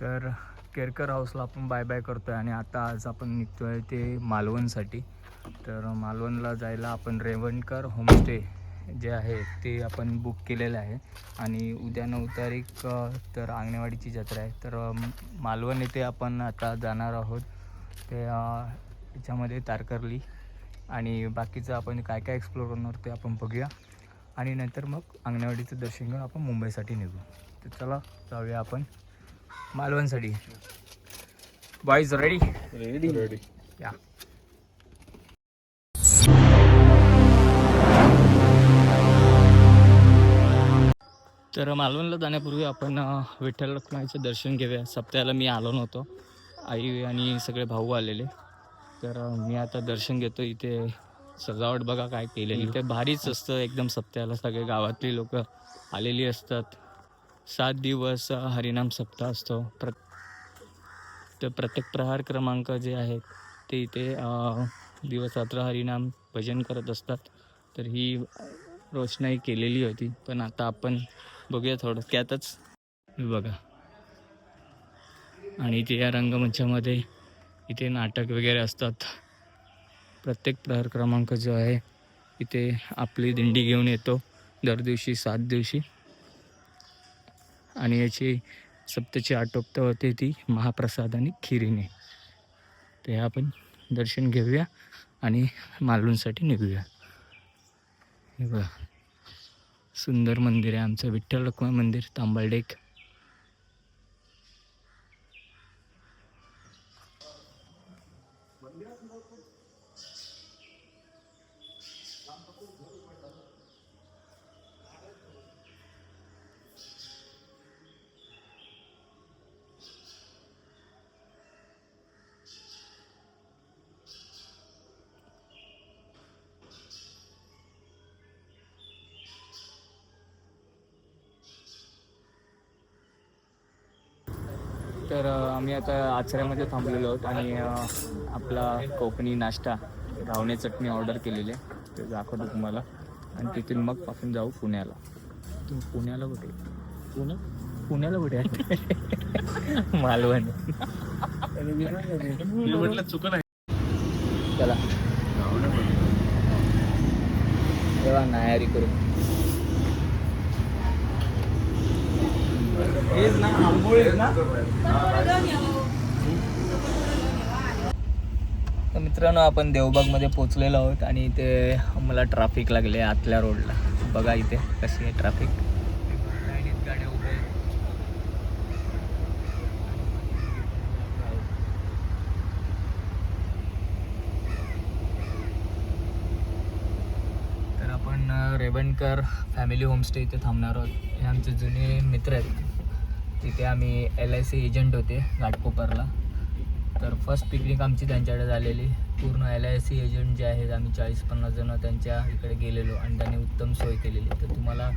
तर केरकर हाऊसला आपण bye bye करतो आहे आणि आता आज आपण निघतो आहे ते मालवणसाठी. तर मालवणला जायला आपण रेवणकर होमस्टे जे आहे ते आपण बुक केलेलं आहे आणि उद्या 9 तारीख तर आंगणेवाडीची जत्रा आहे. तर मालवण येथे आपण आता जाणार आहोत. ते याच्यामध्ये तारकर्ली आणि बाकीचं आपण काय काय एक्सप्लोर करणार ते आपण बघूया आणि नंतर मग आंगणेवाडीचं दर्शन घेऊन आपण मुंबईसाठी निघू. तर चला जाऊया आपण मालवणसाठी. Boys ready ready. या. तर मालवणला जाण्यापूर्वी आपण विठ्ठल रखुमाईचं दर्शन घेऊया. सप्त्याला मी आलो नव्हतो, आई आणि सगळे भाऊ आलेले. तर मी आता दर्शन घेतो. इथे सजावट बघा काय केलेली, इथे भारीच असतं एकदम. सप्त्याला सगळे गावातली लोक आलेली असतात. 7 दिवस हरिनाम सप्ताह असतो. तर प्रत्येक प्रहार क्रमांक जे आहेत ते इथे दिवस रात्र हरिनाम भजन करत असतात. तर ही रोषणाई केलेली होती, पण आता आपण बघूया थोडक्यातच. बघा, आणि इथे या रंगमंचामध्ये इथे नाटक वगैरे असतात. प्रत्येक प्रहार क्रमांक जो आहे इथे आपली दिंडी घेऊन येतो दर दिवशी 7 दिवशी, आणि याची सप्त्याची आटोपता होते ती महाप्रसाद आणि खिरीने. ते आपण दर्शन घेऊया आणि मालवणसाठी निघूया. हे बघा, सुंदर मंदिर आहे आमचं विठ्ठल रखुमाई मंदिर, तांबळडेक. तर आम्ही आता आचऱ्यामध्ये थांबलेलो आहोत आणि आपला कोकणी नाश्ता घावणे चटणी ऑर्डर केलेली आहे, ते दाखवतो तुम्हाला. आणि तिथून मग आपण जाऊ पुण्याला. पुण्याला कुठे? पुण्याला कुठे आहे? मालवण. म्हटलं चुकलं आहे. चला तेव्हा नायारी करू. तर मित्रांनो, आपण देवबागमध्ये पोचलेलो आहोत आणि इथे मला ट्रॅफिक लागले आतल्या रोडला. बघा इथे कशी आहे ट्रॅफिक. गाड्या उभ्या आहेत. तर आपण रेवणकर फॅमिली होमस्टे इथे थांबणार आहोत. हे आमचे जुने मित्र आहेत. तिथे आम्ही LIC एजंट होते घाटकोपरला. तर फर्स्ट पिकनिक आमची त्यांच्याकडे झालेली. पूर्ण LIC एजंट जे आहेत आम्ही 40-50 जण त्यांच्या इकडे गेलेलो आणि त्यांनी उत्तम सोय केलेली. तर तुम्हाला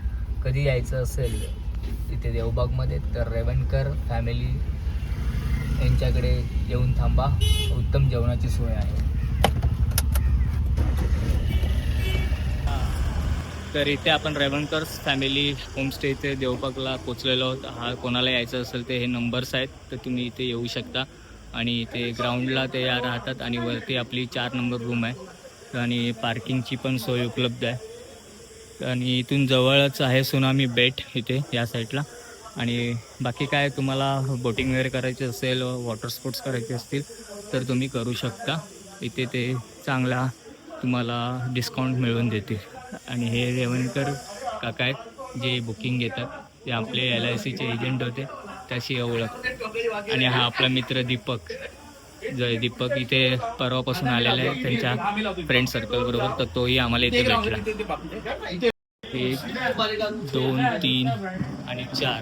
कधी यायचं असेल तिथे देवबागमध्ये तर रेवणकर फॅमिली यांच्याकडे येऊन थांबा. उत्तम जेवणाची सोय आहे. तर इथे आपण रेवणकर फॅमिली होमस्टे इथे देवबागला पोचलेलो आहोत. हा कोणाला यायचं असेल ते हे नंबर्स आहेत, तर तुम्ही इथे येऊ शकता. आणि इथे ग्राउंडला ते राहतात आणि वरती आपली 4 नंबर रूम आहे आणि पार्किंगची पण सोय उपलब्ध आहे. आणि इथून जवळच आहे सुनामी बेट इथे या साईडला. आणि बाकी काय तुम्हाला बोटिंग वगैरे करायचे असेल, वॉटर स्पोर्ट्स करायचे असतील तर तुम्ही करू शकता. इथे ते चांगला तुम्हाला डिस्काउंट मिळवून देतील. आणि हे रेवणकर काका आहेत जे बुकिंग घेतात. ते आपले LICचे एजंट होते, त्याशी ओळख. आणि हा आपला मित्र दीपक. दीपक इथे परवापासून आलेला आहे त्यांच्या फ्रेंड सर्कल बरोबर. तर तोही आम्हाला इथे भेटला. 1, 2, 3 आणि 4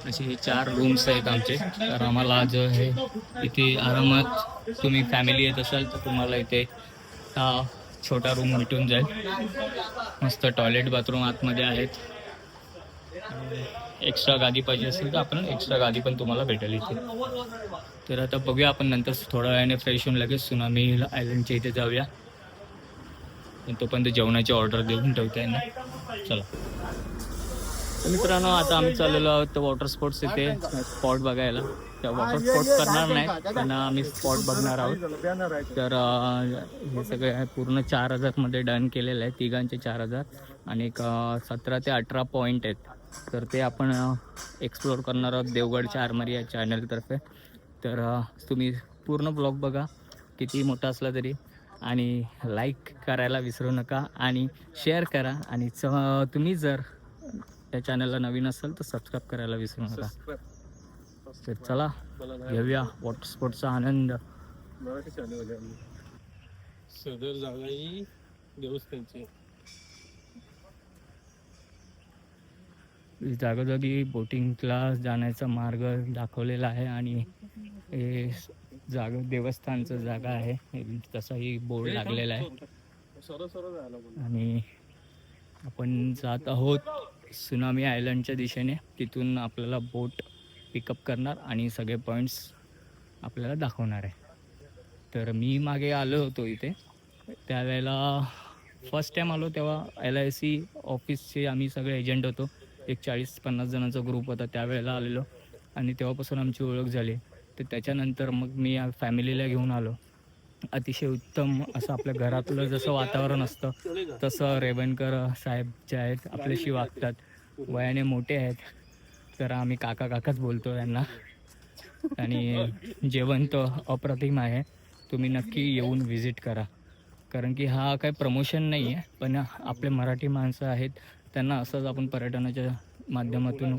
असे हे 4 रूम्स आहेत आमचे. तर आम्हाला जो आहे इथे आरामात तुम्ही फॅमिली येत असाल तर तुम्हाला इथे हा छोटा रूम भेटून जाईल. मस्त टॉयलेट बाथरूम आतमध्ये आहेत. एक्स्ट्रा गादी पाहिजे असेल तर आपण एक्स्ट्रा गादी पण तुम्हाला भेटेल इथे. तर आता बघूया आपण नंतर थोड्या वेळाने फ्रेश होऊन लगेच सुनामी आयलंडच्या इथे जाऊया. तोपर्यंत जेवणाची ऑर्डर देऊन ठेवता येईल ना. चला. मित्रांनो आता आम्ही चाललेलो आहोत वॉटर स्पोर्ट्स इथे स्पॉट बघायला. त्या वॉटर स्पोर्ट्स करणार नाही पण आम्ही स्पॉट बघणार आहोत. तर हे सगळे पूर्ण 4,000 मध्ये डन केलेलं आहे. तिघांचे 4,000 आणि एक 17 ते 18 पॉईंट आहेत. तर ते आपण एक्सप्लोअर करणार आहोत देवगडच्या आरमारी या चॅनलतर्फे. तर तुम्ही पूर्ण ब्लॉग बघा किती मोठा असला तरी, आणि लाईक करायला विसरू नका आणि शेअर करा. आणि तुम्ही जर त्या चॅनलला नवीन असेल तर सबस्क्राईब करायला विसरू नका. तर चला घेऊया वॉटर स्पोर्टचा आनंद. सदर जागा ही देवस्थानची. जागोजागी बोटिंगला जाण्याचा मार्ग दाखवलेला आहे आणि हे देवस्थानचं जागा आहे. तसाही बोर्ड लागलेला आहे आणि आपण जात आहोत सुनामी आयलंडच्या दिशेने. तिथून आपल्याला बोट पिकअप करणार आणि सगळे पॉईंट्स आपल्याला दाखवणार आहे. तर मी मागे आलो होतो इथे, त्यावेळेला फर्स्ट टाईम आलो तेव्हा LIC ऑफिसचे आम्ही सगळे एजंट होतो. एक 40-50 जणांचा ग्रुप होता त्यावेळेला आलेलो आणि तेव्हापासून आमची ओळख झाली. तर त्याच्यानंतर मग मी फॅमिलीला घेऊन आलो. अतिशय उत्तम असं आपल्या घरातलं जसं वातावरण असतं तसं रेवणकर साहेब जे आहेत आपल्याशी वागतात. वयाने मोठे आहेत तर आम्ही काकाच बोलतो यांना. आणि जेवण तर अप्रतिम आहे. तुम्ही नक्की येऊन व्हिजिट करा. कारण की हा काही प्रमोशन नाही आहे, पण आपले मराठी माणसं आहेत त्यांना असंच आपण पर्यटनाच्या माध्यमातून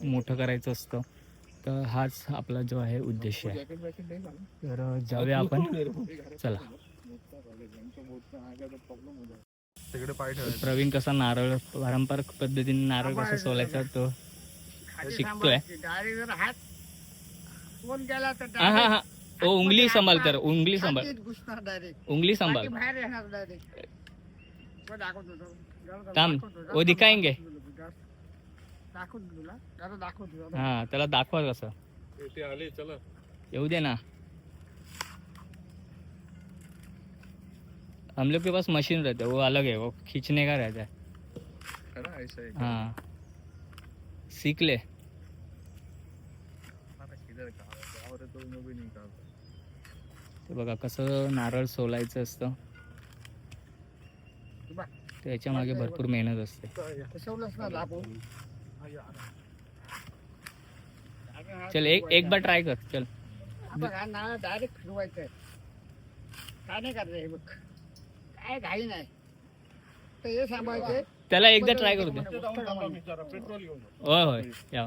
मोठं करायचं असतं. तर हाच आपला जो आहे उद्देश आहे. तर जाऊया आपण, चला. प्रवीण कसा नारळ पारंपरिक पद्धतीने नारळ कसा सोलायचा तो शिकतोय. हा हा हा ओ उंगली संभाल तर उंगली संभाल उंगली संभाल थांब ओ दिखाएंगे. हा त्याला दाखवा कसं. येऊ दे ना. हम लोग के पास मशीन रहता है वो अलग है, वो खींचने का रहता है. हाँ सीख ले. ते बघा कसं नारळ सोलायचं असतं. त्याच्या मागे भरपूर मेहनत असते. चल एक बार ट्राय कर. चल डायरेक्ट फिरवायचंय. काय नाही करायचं बघ, काय घाई नाही. तर हे सांभाळते. त्याला एकदा ट्राय करू दे. होय होय या.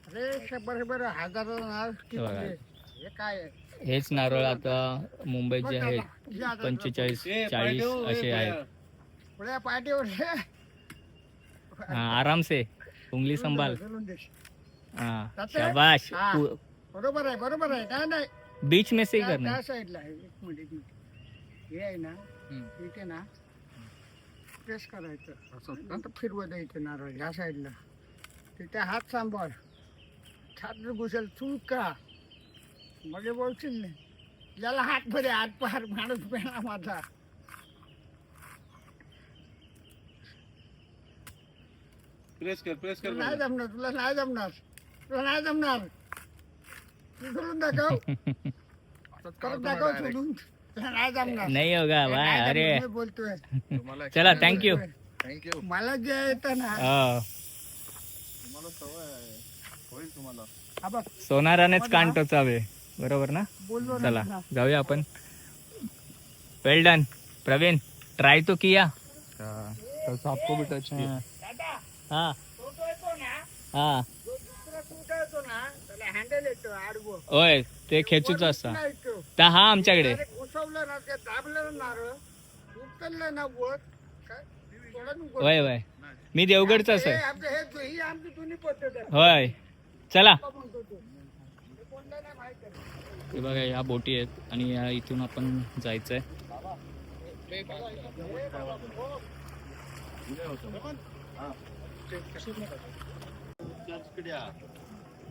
अरे 100 हजार हे काय आहे? हेच नारळ आता मुंबईत जे आहेत 45-40 असे आहेत. पुढे पाठीवर आराम से उंगली संभाल. हाँ शाबाश. बरोबर आहे काय नाही. बीच में से ही करना. त्या साईडला आहे. एक मिनिट हे आहे ना, इथे ना प्रेस करायचं नंतर फिरवत द्यायचं नारळ ह्या साईडला. तिथे हात सांभाळ. हात घुसेल चुका म्हणजे बोलशील नाही. ज्याला हात भरे हात पहार माणूस पेला माझा. प्रेस कर नाही जमणार तुला, नाही जमणार तू सोडून दाखव. परत दाखव सोडून. नाही जमणार. नाही होगा भाई. अरे मी बोलतोय. चला थँक्यू. मला जे येतं ना सोनारानेच कान टोचावे. बरोबर ना. बोललो ना. चला जाऊया आपण. वेल डन प्रवीण. ट्राय तो किया. आपको भी टच किया. हाँ तो येतो ना, हाँ जो दुसरा सूट येतो ना त्याला हँडल येतो आडवं. होय ते खेचूच असता. नाही येतो. तर हा आमच्याकडे घुसवलं ना ते दाबलं नारळ उचललं ना वर काय सोडून वर. होय होय मी देवगडचाच हे आहे. आमचं ही आमची जुनी पद्धत आहे. होय चला. म्हणतो तो. हे कोणला नाही माहित आहे. हे बघा ह्या बोटी आहेत आणि या इथून आपण जायचंय.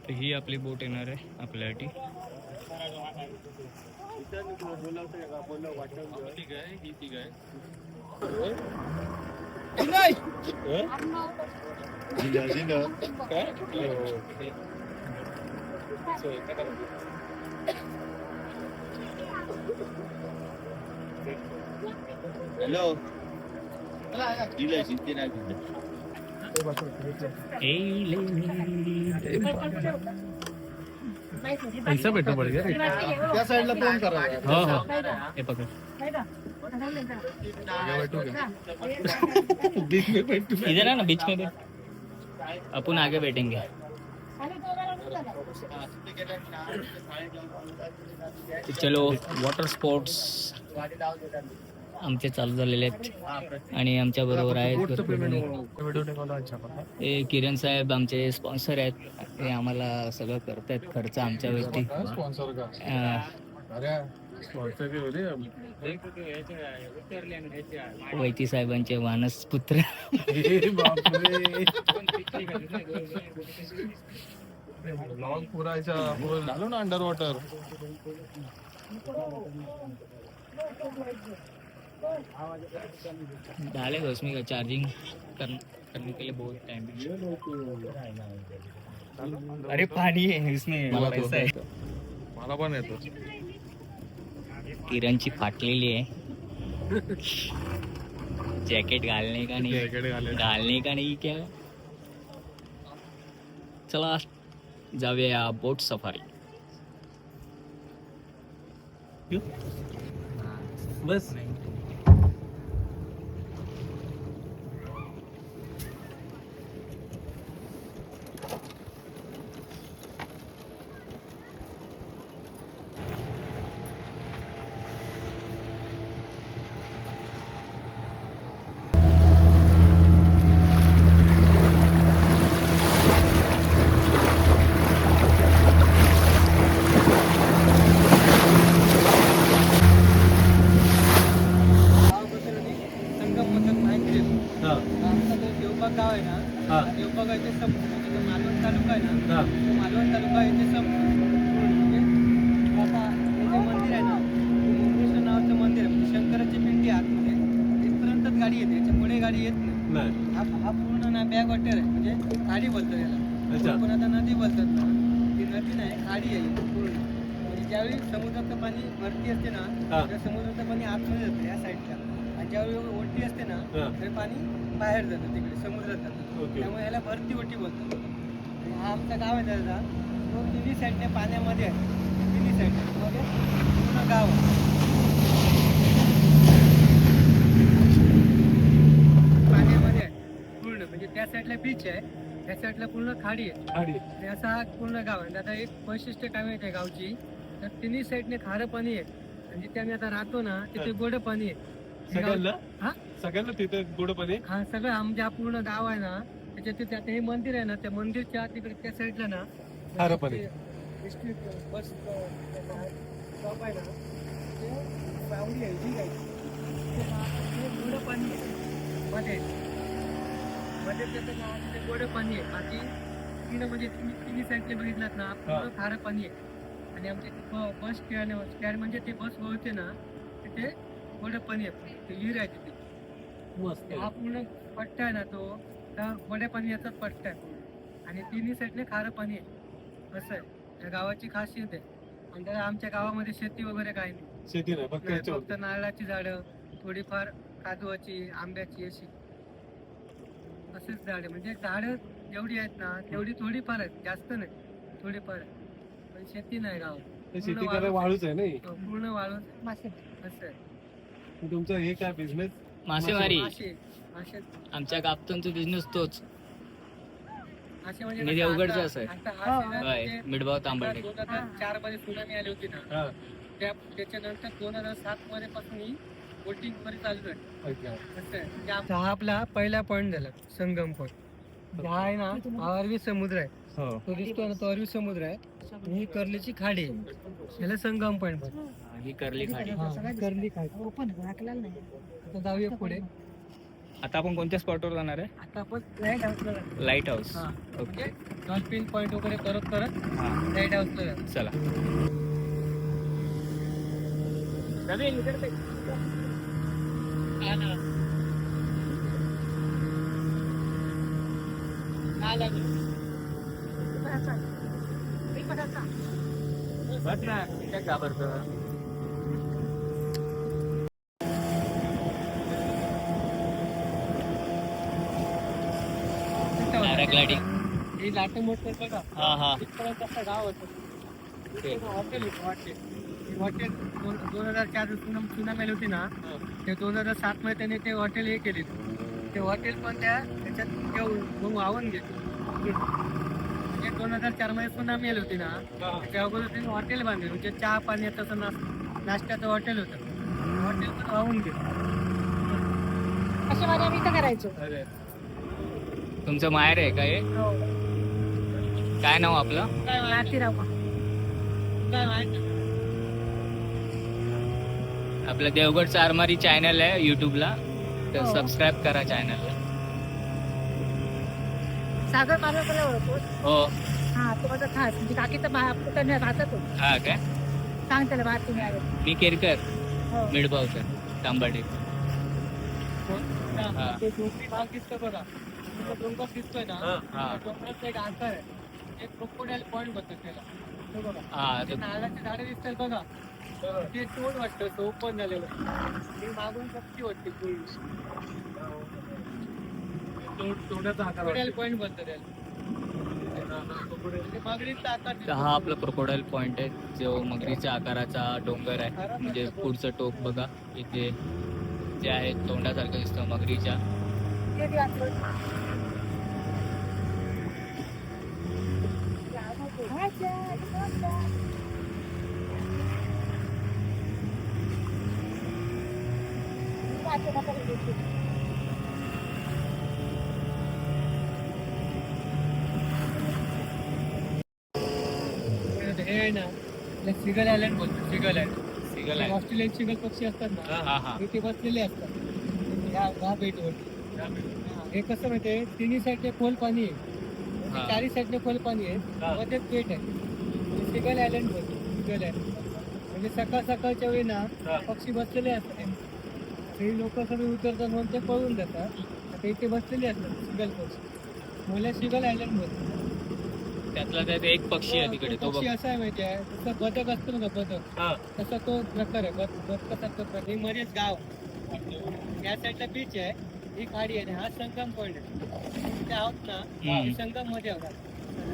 तर ही आपली बोट येणार आहे आपल्यासाठी. हॅलो पैसा भेटतो पडगे त्या साईडला फोन करा. हो हो हे पकड इधर है ना बीच में बैठ अपन आगे बैठेंगे. तो चलो वॉटर स्पोर्ट्स आमचे चालू झालेले आहेत आणि आमच्या बरोबर आहेत भरपूर जणी. हे किरण साहेब आमचे स्पॉन्सर आहेत. ते आम्हाला सगळं करतायत खर्च आमच्यावरती. स्पॉन्सर का अरे स्पॉन्सर के होते वैती साहेबांचे वानस पुत्र. लॉग पुरायचा झालो ना अंडर वॉटर. डाले बस में चार्जिंग करने के लिए बहुत टाइम है. अरे पानी है इसमें ऐसा है. मला पण येतो. किरणची फाटलेली आहे. जॅकेट घालने का नहीं, घालने का नहीं क्या. चला जाऊया बोट सफारी. बस देवबाग गाव आहे ना, देवबाग आहे ते मालवण तालुका आहे ना, मालवण तालुका आहे ते आता हे जे मंदिर आहे ना, मुंगेश्वर नावाचं मंदिर आहे. म्हणजे शंकराची पिंडी आतमध्ये इथपर्यंतच गाडी येते, याच्या पुढे गाडी येत नाही. हा पूर्ण ना बॅक वॉटर आहे, म्हणजे खाडी बोलतात याला. पण आता नदी बोलतात ना, ती नदी नाही खाडी आहे पूर्ण. म्हणजे ज्यावेळी समुद्राचं पाणी वरती असते ना, त्या समुद्राचं पाणी आतमध्ये जातं या साईडला. आणि ज्यावेळी ओटी असते ना, ते पाणी बाहेर जातं, तिकडे समुद्रात जातं. त्यामुळे याला भरती ओटी बोलतात. आणि हा आमचा गाव आहे दादा, तो तिन्ही साईडने पाण्यामध्ये आहे. तिन्ही साईडने मध्ये पूर्ण गाव पाण्यामध्ये आहे पूर्ण. म्हणजे त्या साईडला बीच आहे, त्या साईडला पूर्ण खाडी आहे. आणि असा हा पूर्ण गाव आहे. आता एक वैशिष्ट्य काय माहिती आहे गावची, तर तिन्ही साईडने खारं पाणी आहे. आणि जिथे आम्ही आता राहतो ना, तिथे गोड पाणी आहे. सगळ्यांना तिथे गोड पाणी. हा सगळं आमच्या पूर्ण गाव आहे ना, त्याच्या तिथे आता हे मंदिर आहे ना, त्या मंदिरच्या तिकडे त्या साईडला ना खारं पाणी. बस स्टॉप आहे ना, ते बावडी आहे, ठीक आहे. ते गोड पाणी आहे मध्ये मध्ये त्याचं नाव तिथे गोड पाणी आहे. बाकी तिकडे म्हणजे तुम्ही तिन्ही साईडने बघितलात ना, पूर्ण खारं पाणी आहे. आणि आमच्या तिथे बस स्टँड म्हणजे ते बस वळते ना, तिथे गोड पाणी आहे. ते विहीर आहे तिथे. हा पूर्ण पट्टा आहे ना, तो त्या गोड्या पाणी याचाच पट्टा आहे. आणि तिन्ही साईडने खारं पाणी आहे. असं आहे या गावाची खासियत आहे. आणि त्याला आमच्या गावामध्ये शेती वगैरे काही नाही. शेती नाही फक्त नारळाची झाडं, थोडीफार काजूची, आंब्याची, अशी असेच झाडे. म्हणजे झाडं जेवढी आहेत ना, तेवढी थोडीफार आहेत, जास्त नाही, थोडीफार आहे. पण शेती नाही गावात. शेती करायला वाळूच आहे नाही, पूर्ण वाळून असं आहे. तुमचं हे काय बिझनेस? मासेमारी. मासे आमच्या कापतांचा बिझनेस तोच. म्हणजे मी देवगडचं असं आहे. आता हा season होय, म्हणजे मिठभाव तांबडे. 2004 मध्ये सुनामी आली होती ना, त्याच्यानंतर 2007 मध्ये पासून ही बोटिंग वगैरे चालू आहे. असं आहे. म्हणजे हा आपला पहिला पॉईंट झाला, संगम पॉईंट. हा आहे ना, हा अरबी समुद्र आहे. तो दिसतोय ना, तो अरबी समुद्र आहे. आणि ही कर्लीची खाडी आहे, याला संगम पॉईंट. ही करली खाडी. कर्ली खाडी ओपन नाही. आता जाऊया पुढे. आता आपण कोणत्या स्पॉटवर जाणार आहे? आता आपण लाईट हाऊसला जाऊ. Light house. Okay, dolphin point वगैरे करत लाईट हाऊसला जाऊ. चला. बस ना काय घाबरतं. पॅराग्लायडिंग. हे लाटे मोठं बघा हा हा तिथपर्यंत असं गाव होतं. ओके. हॉटेल होतं हॉटेल. हॉटेल 2004 सुनामी आली होती ना, ते 2007 मध्ये त्यांनी ते हॉटेल हे केले. ते हॉटेल पण त्याच्यात मग वाहून गेले. म्हणजे 2004 मध्ये सुनामी आली होती ना, त्या अगोदर त्यांनी हॉटेल बांधले. म्हणजे चहा पाण्याचं नाश्त्याचं हॉटेल होतं. हॉटेल पण वाहून गेलं. अशा माझ्या आम्ही इथं करायचो. तुमचं माहेर आहे का हे? काय नाव आपलं? काय माहिती आपलं देवगडचं आरमारी चॅनल आहे युट्यूबला, तर हो. सबस्क्राईब करा चॅनलला. सागर पालवकरला ओळखतो. हो. हा तो माझा खास म्हणजे काकीचा पुतण्या राहतात. हा काय? सांग त्याला बाहेर तुम्ही आले. मी केरकर, हो. मिडबावकर, तांबाडे. हा. ते डोंगरी भाग दिसतो बघा, तो डोंगर दिसतोय ना, हा. त्या डोंगराचं एक आकार आहे. एक क्रोकोडाईल पॉइंट बोलतात त्याला. तो बघा. हा ते नारळाची झाडं दिसतात बघा, ते तोड वाटतं ओपन झालेलं. ते मागून शक्ती वाटते क्रोकोडाईल पॉइंट बोलतात त्याला. ते मगरीचा आकार तर दिसतो. हा आपला क्रोकोडाईल पॉइंट आहे, जो मगरीच्या आकाराचा डोंगर आहे. म्हणजे पुढचं टोक बघा, इथे जे आहे तोंडासारखं दिसतं मगरीच्या. ते बी आठवण. हे आहे ना, सिगल आयलंड बोलतो. सिगल आयलंड. सिगल आहे. ऑस्ट्रेलियन सिगल पक्षी असतात ना, हा हा. इथे बसलेले असतात या बेटवरती. हे कसं माहितीये, तिन्ही साईडने खोल पाणी आहे, हा. चारी साईडने खोल पाणी आहे, हा. मध्येच बेट आहे. सिगल आयलंड बोलतो. सिगल आयलंड म्हणजे सकाळ सकाळच्या वेळी ना हा. पक्षी बसलेले असतात. ते लोक सगळे उतरतात म्हणून ते पळून जातात. आता इथे बसलेले असतात सिगल पक्षी, मला सिगल आयलंड बोलतो. त्यातला त्यात एक पक्षी आहे तिकडे, तो पक्षी बघ. असा आहे माहिती आहे, जसं बदक असतो ना बदक, हा. तसा तो प्रकार आहे. बदकासारखा प्रकार. हे मध्येच गाव, या साईडला बीच आहे, ही खाडी आहे, हा संगम पॉइंट आहे. तिथे आहोत ना, हे संगम मध्ये आहोत.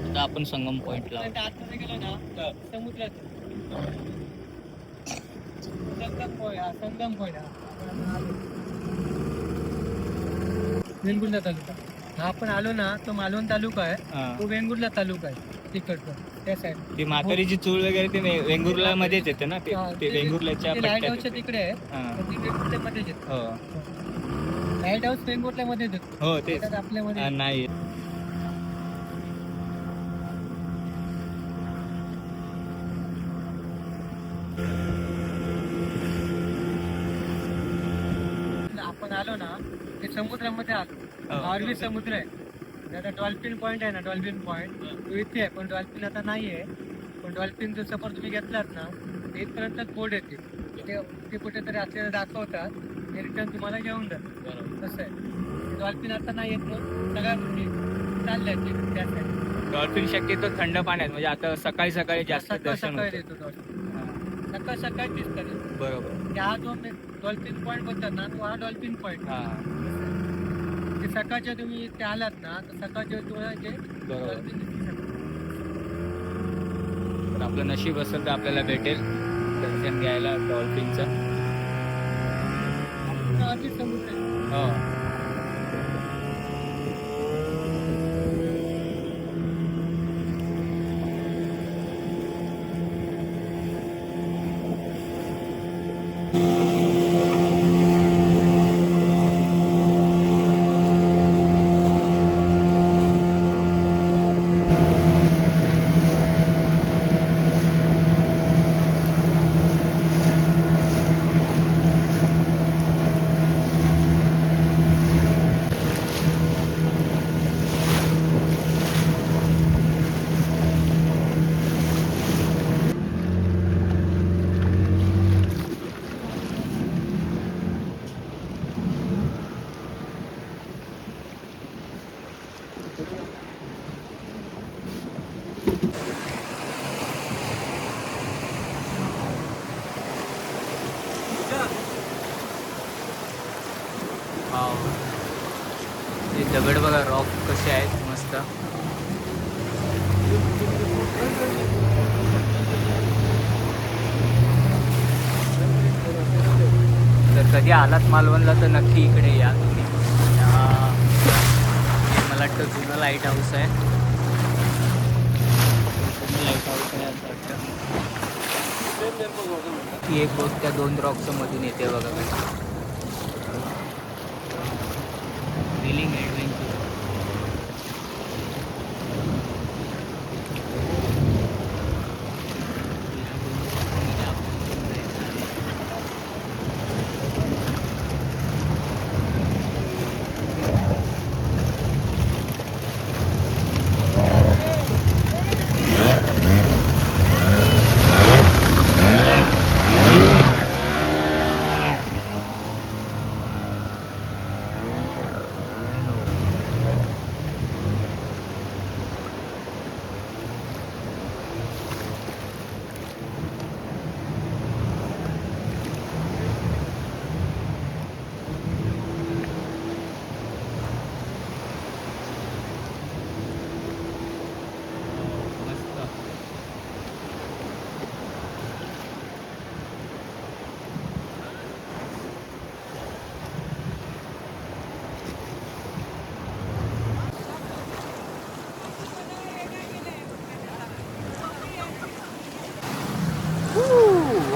आता आपण संगम पॉइंटला त्यानंतर आतमध्ये गेलो ना, समुद्रात संगम पॉइंट. हा संगम पॉइंट. वेंगुर्ला तालुका. हा आपण आलो ना, तो मालवण तालुका आहे, तो वेंगुर्ला तालुका आहे तिकडचं त्या साईड. ती म्हातारीची चूळ वगैरे ते वेंगुर्ला मध्येच येते ना, ते वेंगुर्ल्याच्या लाईट पट्ट्यात हाऊसच्या येते. तिकडे आहे, हा. ती वेंगुर्ल्यामध्येच येते. हो लाईट हाऊस वेंगुर्ल्यामध्येच येतो. हो तेच. त्यात आपल्यामध्ये हा, नाही आपण आलो ना, ते समुद्रामध्ये आलो. अरबी समुद्र आहे. आता डॉल्फिन पॉइंट आहे ना, डॉल्फिन पॉइंट तो इथे आहे, पण डॉल्फिन आता नाही आहे. पण डॉल्फिनचं सफर तुम्ही घेतलात ना, ते इथपर्यंत बोट येते. ते कुठेतरी आपल्याला दाखवतात, ते रिटर्न तुम्हाला घेऊन जातात. तसं आहे. डॉल्फिन आता नाही येत, सगळ्या गोष्टी चालल्या आहेत त्या साईड. डॉल्फिन शक्यतो थंड पाण्यात, म्हणजे आता सकाळी सकाळी जास्त सकाळ दर्शन सकाळी होतं. येतो डॉल्फिन. सकाळ सकाळी दिसतात. बरोबर. त्या हा जो डॉल्फिन पॉइंट बोलतात ना, तो हा डॉल्फिन पॉइंट. हा ते सकाळच्या तुम्ही इथे आलात ना, तर सकाळच्या तुम्हाला ते बरोबर. डॉल्फिन दिसू शकतात. तर आपलं नशीब असेल तर आपल्याला भेटेल दर्शन घ्यायला डॉल्फिनचं. अरबी समुद्र आहे. हो कधी आलात मालवणला तर नक्की इकडे या तुम्ही. हे मला वाटतं जुनं लाईट हाऊस आहे. जुनं लाईट हाऊस आहे असं वाटतं. ती एक बोट त्या 2 रॉक्सच्या मधून येते बघा कशी. Thrilling adventure.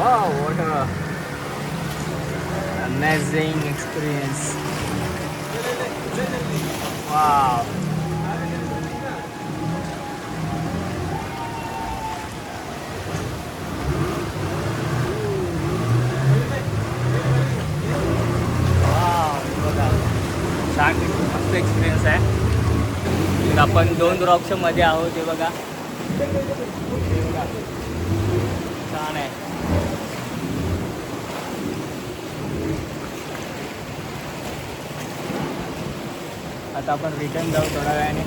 Wow, what a amazing experience. Wow. छान, मस्त एक्सपिरियन्स आहे. आपण 2 रॉक्सच्या मध्ये आहोत. हे बघा छान आहे. आता आपण रिटर्न जाऊ थोड्या वेळाने.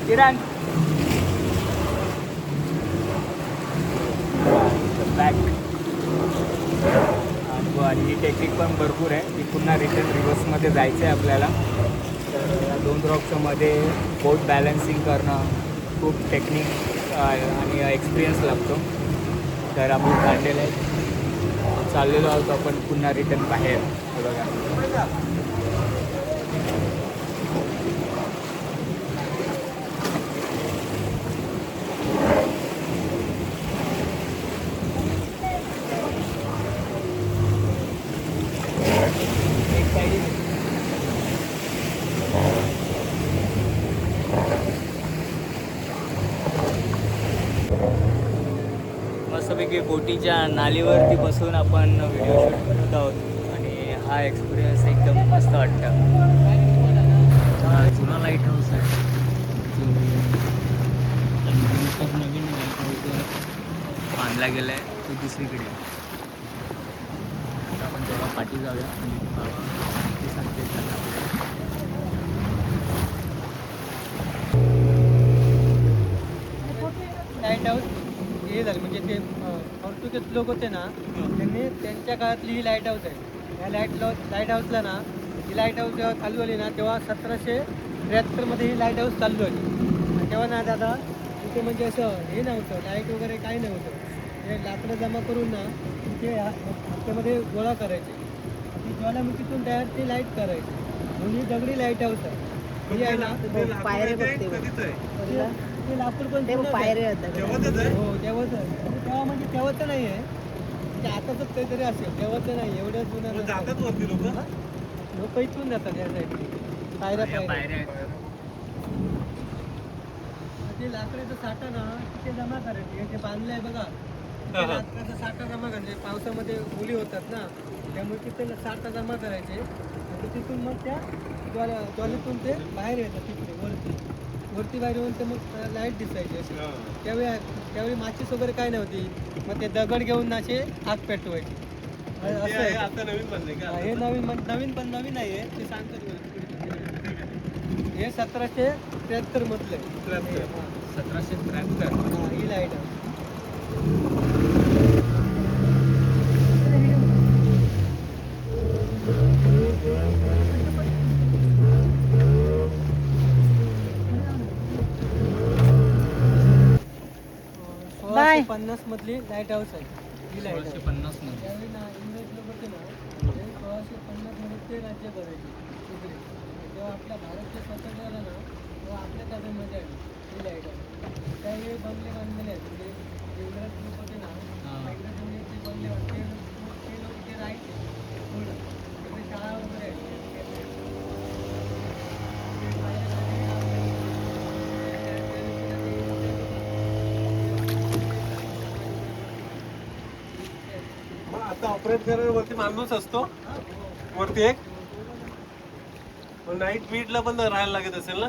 किरण बॅक. आणि ही टेक्निक पण भरपूर आहे की पुन्हा रिटर्न रिव्हर्समध्ये जायचं आहे आपल्याला. तर या 2 रॉक्सच्या मध्ये बोट बॅलन्सिंग करणं खूप टेक्निक आणि एक्सपिरियन्स लागतो. तर आपण काढलेलं आहे, चाललेलो आहोत आपण पुन्हा रिटर्न बाहेर. हे बघा मस्तपैकी बोटीच्या नालीवरती बसून आपण व्हिडिओ शूट करत आहोत. आणि हा एक्सपिरियन्स एकदम मस्त वाटतं. हा जुना लाईट हाऊस आहे. नवीन लाईट हाऊस बांधला गेला आहे तो दुसरीकडे. आता आपण थोडा पाठी जाऊया आणि ते सांगते लाईट हाऊस हे झालं म्हणजे ते पोर्तुगीज लोक होते ना, त्यांनी त्यांच्या काळातली ही लाईट हाऊस आहे. या लाईट हाऊसला ना, ही लाईट हाऊस जेव्हा चालू झाली ना तेव्हा 1773मध्ये ही लाईट हाऊस चालू झाली. आणि तेव्हा ना दादा तिथे म्हणजे असं हे नव्हतं, लाईट वगैरे काही नव्हतं. हे लाकडं जमा करून ना तिथे त्यामध्ये गोळा करायचे. ती ज्वालामुखीतून तयार ती लाईट करायची. म्हणून ही दगडी लाईट हाऊस आहे. ही आहे ना पायरे बघते ते लाकूड पण ते पायरे होतात. हो तेव्हाच तेव्हा म्हणजे तेव्हाच नाही आहे, म्हणजे आताच काहीतरी असेल, तेव्हाच नाही. एवढ्या जुन्या लोक इथून जातात या साईडने पायऱ्या. ते लाकडाचा साठा ना तिथे जमा करायचे. ते बांधलंय बघा, तिथे लाकडाचा साठा जमा करायचे. पावसामध्ये ओली होतात ना, त्यामुळे तिथे साठा जमा करायचे. आणि तिथून मग त्या ज्वालीतून ते बाहेर येतात. तिकडे वरती बाहेर येऊन ते मग लाईट दिसायची अशी. त्यावेळी माचीस वगैरे काय नव्हती, मग ते दगड घेऊन असे आग पेटवायची. असं आहे. हे नवीन आहे ते सांगतो. हे 1773 मधलं 1773 ही लाईट आहे. बाय. 50 मधली लाईट हाऊस आहे. 1650 मध्ये. त्यावेळी ना इंग्रज लोक होते ना, म्हणजे 1650 मध्ये ते राज्य करायचे तिकडे. जेव्हा आपला भारत जे स्वतंत्र झाला ना, तेव्हा आपल्या ताब्यामध्ये आली ही लाईट आहे. त्यावेळी बंगले बांधलेले आहेत, म्हणजे जे इंग्रज लोक होते ना, इंग्रजांनी ते बंगले बांधले, ते लोक इथे राहायचे पूर्ण. तिकडे शाळा वगैरे आहेत. मग आता ऑपरेट करायला वरती माणूस असतो वरती एक. नाईट बीटला पण राहायला लागत असेल ना.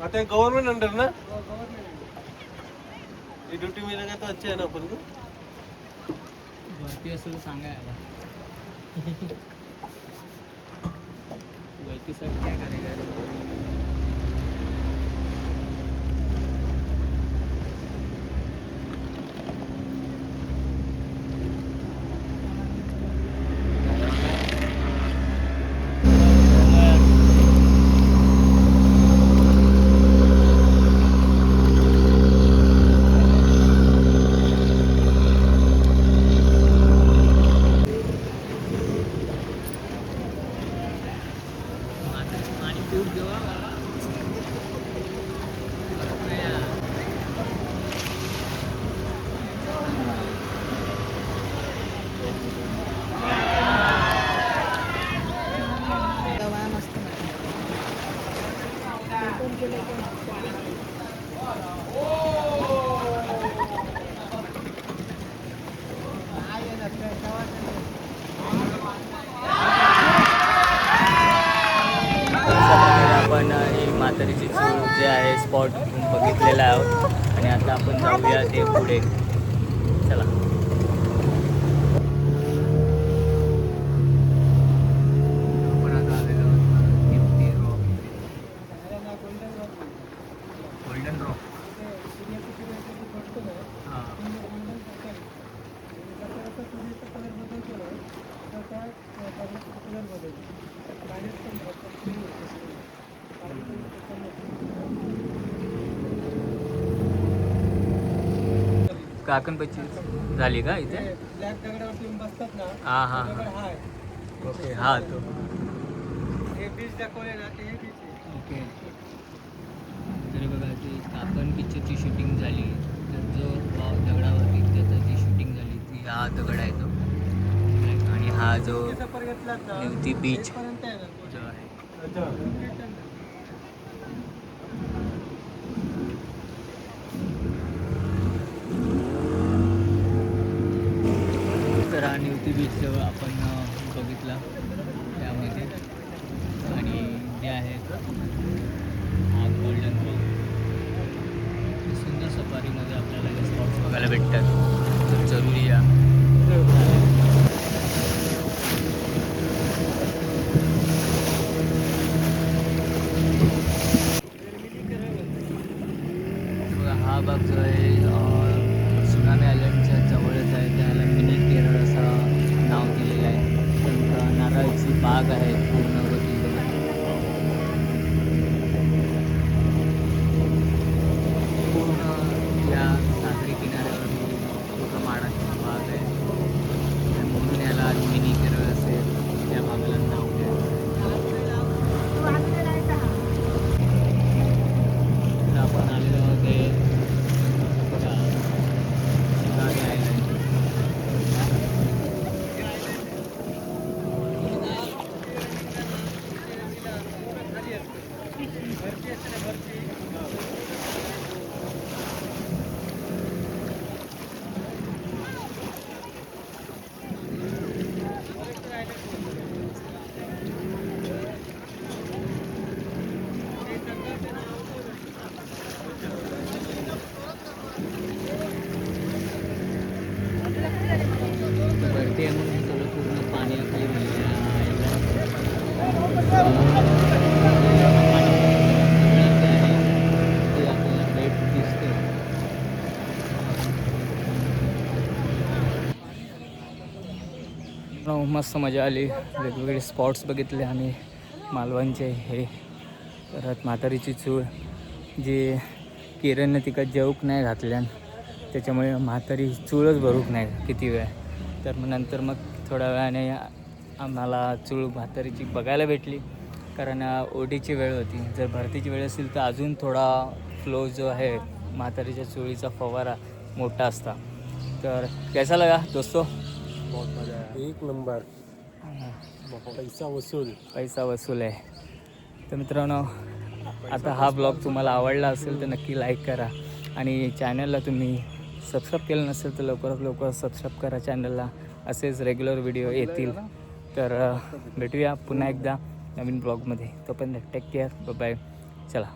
आता गव्हर्नमेंट अंडर ना ही ड्युटी मिळणं काय तर अच्छी आहे ना आपण को. वरती असेल सांगायला वरती सर काय करेगा. आपण ही म्हातारीची चूळ जे आहे स्पॉट बघितलेला आहोत आणि आता आपण जाऊया ते पुढे. चला. आपण आता आलेलो गोल्डन रॉक. हां. काकणपच्ची झाली का इथे. ब्लॅक दगडावरती बसतात ना, हां हां दगड हां. हा आहे. ओके. हा तो. हे बीच दाखवले ना, ते हे बीच आहे. ओके. तरी बघा ती काकण पिक्चरची शूटिंग झाली तर जो दगडावरती त्याची शूटिंग झाली ती हा दगड आहे तो. आणि हा जो सफर घेतलात ना, निवती बीच इथपर्यंत आहे ना. जो आहे. तर हा निवती बीच जेव्हा आपण बघितला त्यामध्ये आणि जे आहे हा गोल्डन रॉक. सुंदर सफारीमध्ये आपल्याला हे स्पॉट्स बघायला भेटतात तर जरूरी या. बघा हा भाग जो आहे सुनामी आयलंडच्या जवळच आहे. त्याला मिनी केरळ असं नाव दिलेलं आहे. नंतर नारळाची बाग आहे पूर्णवती. पूर्ण या सागरी किनाऱ्यावर पूर्ण माडाची बाग आहे आणि म्हणून याला मिनी केरळ असेल त्या भागाला नाव द्या. तर आपण आलेलो आहोत ते सुनामी आयलंड. वरती आहे म्हणून सगळं पूर्ण पाण्याखाली आपल्याला भेट दिसते. मस्त मजा आली. वेगवेगळे स्पॉट्स बघितले आम्ही मालवणचे. हे परत म्हातारीची चूळ जी किरणनं तिका जेवूक नाही घातल्यान त्याच्यामुळे म्हातारी चूळच भरूक नाही किती वेळ. तर मग नंतर मग थोड्या वेळाने आम्हाला चूळ म्हातारीची बघायला भेटली, कारण ओटीची वेळ होती. जर भरतीची वेळ असेल तर अजून थोडा फ्लो जो आहे म्हातारीच्या चुळीचा फवारा मोठा असता. तर कैसा लगा दोस्तों? बहुत मजा आया, एक नंबर. पैसा वसूल आहे. तर मित्रांनो, आता हा ब्लॉग तुम्हाला आवडला असेल तर नक्की लाईक करा आणि चॅनलला तुम्ही सबस्क्राईब केलं नसेल तर लवकरात लवकर सबस्क्राईब करा चॅनलला. असेच रेग्युलर व्हिडिओ येतील. तर भेटूया पुन्हा एकदा नवीन ब्लॉगमध्ये. तोपर्यंत टेक केअर, बाय. चला.